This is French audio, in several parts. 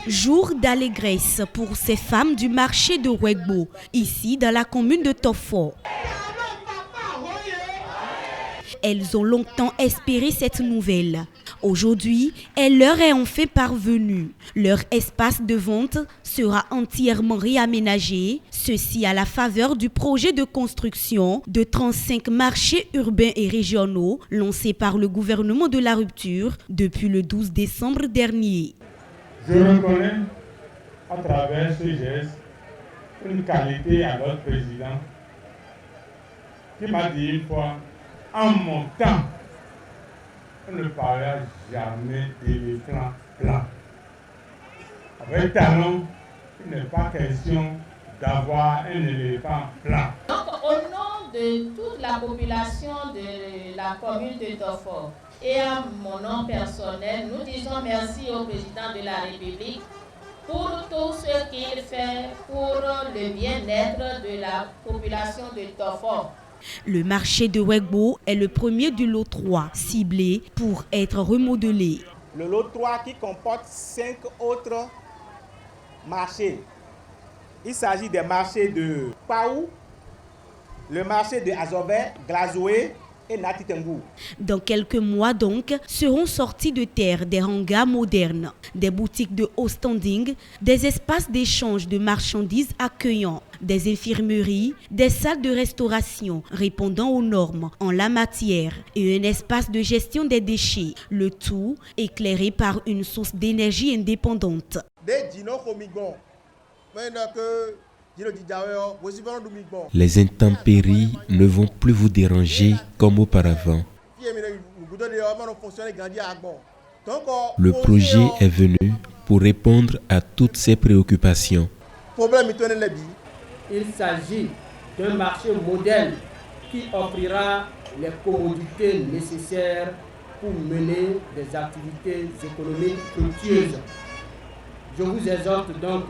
Jour d'allégresse pour ces femmes du marché de Wegbo, ici dans la commune de Tofo. Elles ont longtemps espéré cette nouvelle. Aujourd'hui, elle leur est enfin parvenue. Leur espace de vente sera entièrement réaménagé, ceci à la faveur du projet de construction de 35 marchés urbains et régionaux lancé par le gouvernement de la rupture depuis le 12 décembre dernier. Je reconnais à travers ce geste une qualité à notre président qui m'a dit une fois, en mon temps, on ne parlait jamais d'éléphant blanc. Avec talent, il n'est pas question d'avoir un éléphant blanc. Donc, au nom de toute la population de la commune de Tofo et à mon nom personnel, nous disons merci au président de la République pour tout ce qu'il fait pour le bien-être de la population de Tofo. Le marché de Wegbo est le premier du lot 3, ciblé pour être remodelé. Le lot 3 qui comporte 5 autres marchés. Il s'agit des marchés de Paou, le marché de Azobé, Glazoué et Natitengou. Dans quelques mois donc, seront sortis de terre des hangars modernes, des boutiques de haut standing, des espaces d'échange de marchandises accueillants, des infirmeries, des salles de restauration répondant aux normes en la matière et un espace de gestion des déchets, le tout éclairé par une source d'énergie indépendante. Les intempéries ne vont plus vous déranger comme auparavant. Le projet est venu pour répondre à toutes ces préoccupations. Il s'agit d'un marché modèle qui offrira les commodités nécessaires pour mener des activités économiques fructueuses. Je vous exhorte donc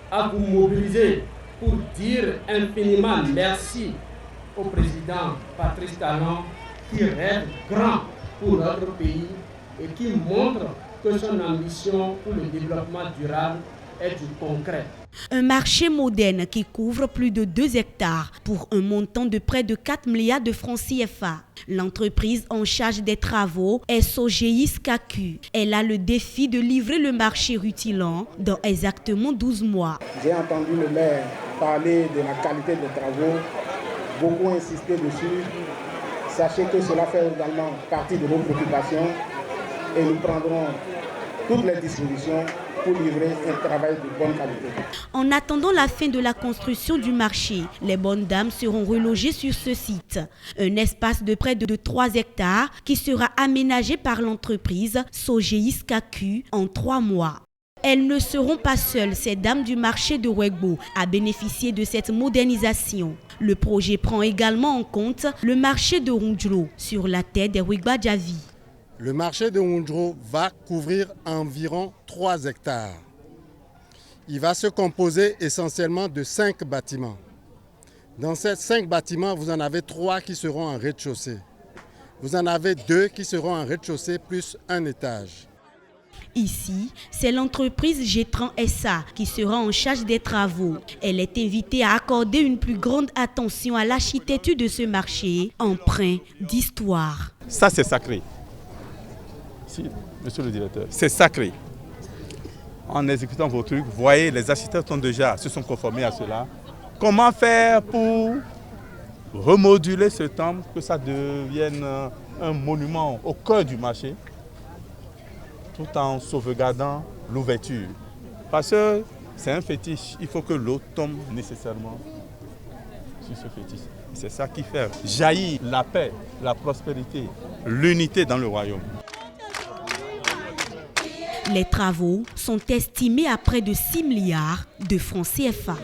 à vous mobiliser pour dire infiniment merci au président Patrice Talon qui rêve grand pour notre pays et qui montre que son ambition pour le développement durable est du concret. Un marché moderne qui couvre plus de 2 hectares pour un montant de près de 4 milliards de francs CFA. L'entreprise en charge des travaux est Sogéis KQ. Elle a le défi de livrer le marché rutilant dans exactement 12 mois. J'ai entendu le maire parler de la qualité des travaux, beaucoup insister dessus. Sachez que cela fait également partie de nos préoccupations et nous prendrons toutes les dispositions pour livrer un travail de bonne qualité. En attendant la fin de la construction du marché, les bonnes dames seront relogées sur ce site. Un espace de près de 3 hectares qui sera aménagé par l'entreprise Sogéis KQ en 3 mois. Elles ne seront pas seules, ces dames du marché de Wegbo, à bénéficier de cette modernisation. Le projet prend également en compte le marché de Rundjlo sur la terre des Wigbadjavi. Le marché de Rundjlo va couvrir environ 3 hectares. Il va se composer essentiellement de 5 bâtiments. Dans ces 5 bâtiments, vous en avez 3 qui seront en rez-de-chaussée. Vous en avez 2 qui seront en rez-de-chaussée plus un étage. Ici, c'est l'entreprise Gétran SA qui sera en charge des travaux. Elle est invitée à accorder une plus grande attention à l'architecture de ce marché, empreint d'histoire. Ça, c'est sacré. Si, monsieur le directeur, c'est sacré. En exécutant vos trucs, vous voyez, les architectes se sont conformés à cela. Comment faire pour remoduler ce temple, que ça devienne un monument au cœur du marché, tout en sauvegardant l'ouverture. Parce que c'est un fétiche, il faut que l'eau tombe nécessairement sur ce fétiche. C'est ça qui fait jaillir la paix, la prospérité, l'unité dans le royaume. Les travaux sont estimés à près de 6 milliards de francs CFA.